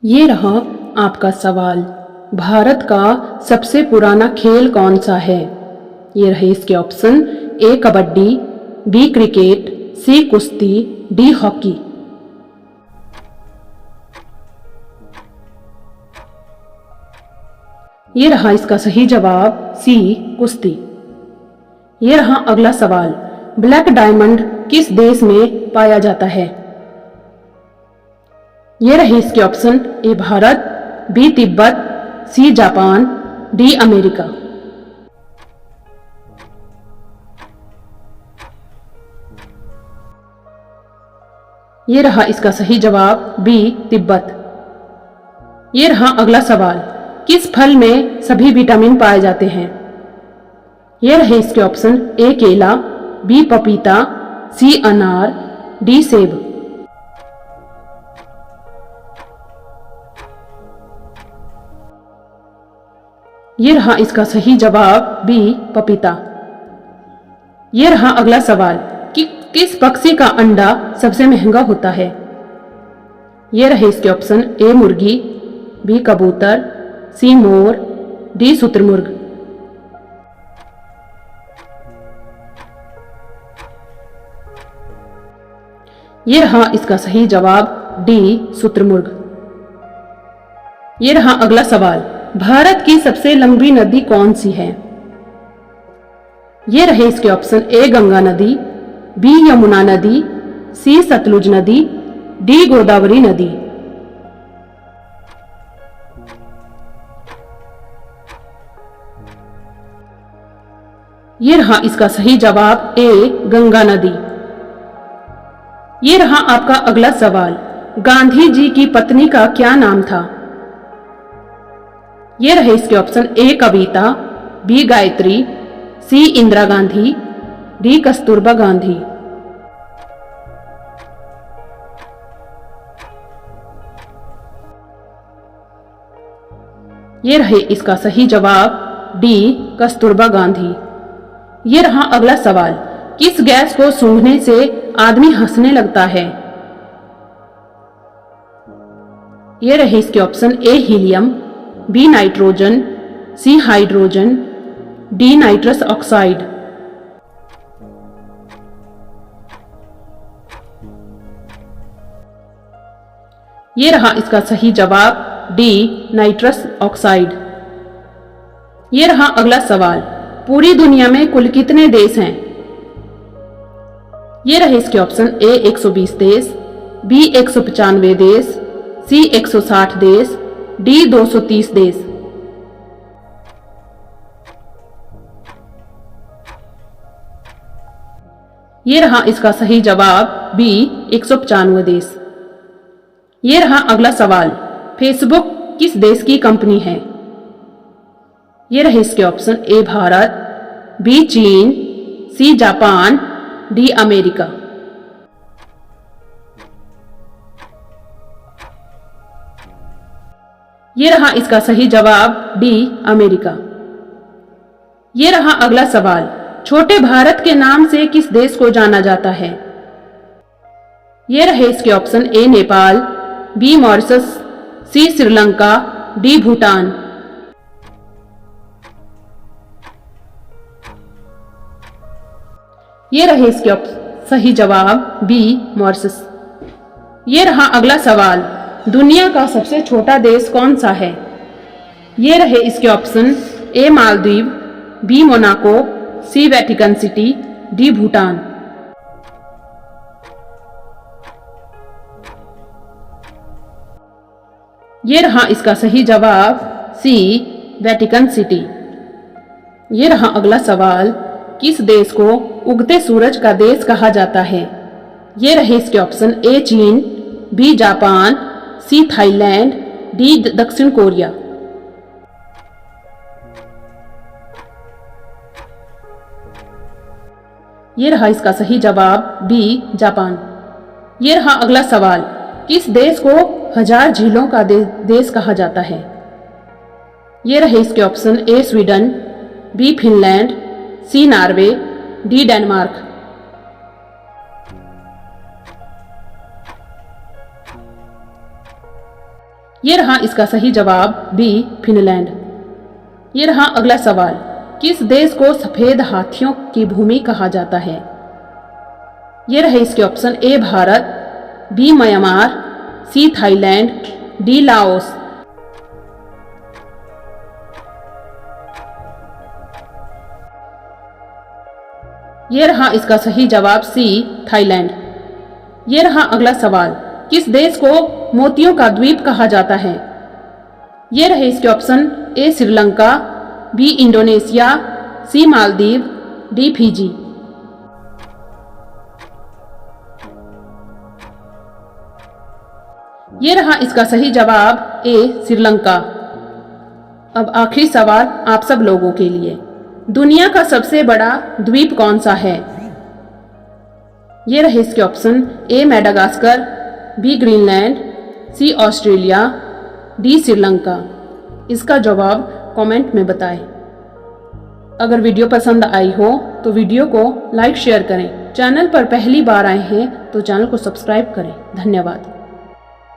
ये रहा आपका सवाल। भारत का सबसे पुराना खेल कौन सा है? ये रहे इसके ऑप्शन। ए कबड्डी, बी क्रिकेट, सी कुश्ती, डी हॉकी। ये रहा इसका सही जवाब, सी कुश्ती। ये रहा अगला सवाल। ब्लैक डायमंड किस देश में पाया जाता है? ये रहे इसके option. A Bharat, B Tibet, C Japan, D America. ये रहा इसका सही जवाब, बी तिब्बत। ये रहा अगला सवाल। किस फल में सभी विटामिन पाए जाते हैं? ये रहे इसके ऑप्शन। ए केला, बी पपीता, सी अनार, डी सेब। ये रहा इसका सही जवाब, बी पपीता। ये रहा अगला सवाल कि किस पक्षी का अंडा सबसे महंगा होता है? ये रहे इसके ऑप्शन। ए मुर्गी, बी कबूतर, सी मोर, डी शुतुरमुर्ग। ये रहा इसका सही जवाब, डी शुतुरमुर्ग। ये रहा अगला सवाल। भारत की सबसे लंबी नदी कौन सी है? ये रहे इसके ऑप्शन। ए गंगा नदी, बी यमुना नदी, सी सतलुज नदी, डी गोदावरी नदी। ये रहा इसका सही जवाब, ए गंगा नदी। ये रहा आपका अगला सवाल। गांधी जी की पत्नी का क्या नाम था? ये रहे इसके ऑप्शन। ए कविता, बी गायत्री, सी इंदिरा गांधी, डी कस्तूरबा गांधी। ये रहे इसका सही जवाब, डी कस्तूरबा गांधी। ये रहा अगला सवाल। किस गैस को सूंघने से आदमी हंसने लगता है? ये रहे इसके ऑप्शन। ए helium, B nitrogen, C hydrogen, D nitrous oxide. ये रहा इसका सही जवाब, डी नाइट्रस ऑक्साइड। ये रहा अगला सवाल। पूरी दुनिया में कुल कितने देश हैं? ये रहे इसके ऑप्शन। ए 120 देश, बी 195 देश, सी 160 देश, डी 230 देश। ये रहा इसका सही जवाब, बी 195 देश। ये रहा अगला सवाल। फेसबुक किस देश की कंपनी है? ये रहे इसके ऑप्शन। ए भारत, बी चीन, सी जापान, डी अमेरिका। ये रहा इसका सही जवाब, डी अमेरिका। ये रहा अगला सवाल। छोटे भारत के नाम से किस देश को जाना जाता है? ये रहे इसके ऑप्शन। ए नेपाल, बी मॉरिशस, सी श्रीलंका, डी भूटान। ये रहे इसके सही जवाब, बी मॉरिशस। ये रहा अगला सवाल। दुनिया का सबसे छोटा देश कौन सा है? ये रहे इसके ऑप्शन। ए मालदीव, बी मोनाको, सी वेटिकन सिटी, डी भूटान। ये रहा इसका सही जवाब, सी वेटिकन सिटी। ये रहा अगला सवाल। किस देश को उगते सूरज का देश कहा जाता है? ये रहे इसके ऑप्शन। ए चीन, B Japan, C Thailand, D दक्षिण कोरिया। ये रहा इसका सही जवाब, बी जापान। ये रहा अगला सवाल। किस देश को 1000 झीलों का देश कहा जाता है? ये रहे इसके ऑप्शन। ए स्वीडन, बी फिनलैंड, सी नॉर्वे, डी डेनमार्क। ये रहा इसका सही जवाब बी फिनलैंड। ये रहा अगला सवाल, किस देश को सफेद हाथियों की भूमि कहा जाता है? ये रहे इसके option, A Bharat, B Myanmar, C Thailand, D Laos. ये रहा इसका सही जवाब सी थाईलैंड। ये रहा अगला सवाल, किस देश को मोतियों का द्वीप कहा जाता है? ये रहे इसके ऑप्शन, ए श्रीलंका, बी इंडोनेशिया, सी मालदीव, डी फिजी। ये रहा इसका सही जवाब ए श्रीलंका। अब आखिरी सवाल आप सब लोगों के लिए, दुनिया का सबसे बड़ा द्वीप कौन सा है? ये रहे इसके ऑप्शन, ए मैडागास्कर, बी ग्रीनलैंड, सी ऑस्ट्रेलिया, डी श्रीलंका। इसका जवाब कमेंट में बताएं। अगर वीडियो पसंद आई हो तो वीडियो को लाइक शेयर करें। चैनल पर पहली बार आए हैं तो चैनल को सब्सक्राइब करें। धन्यवाद।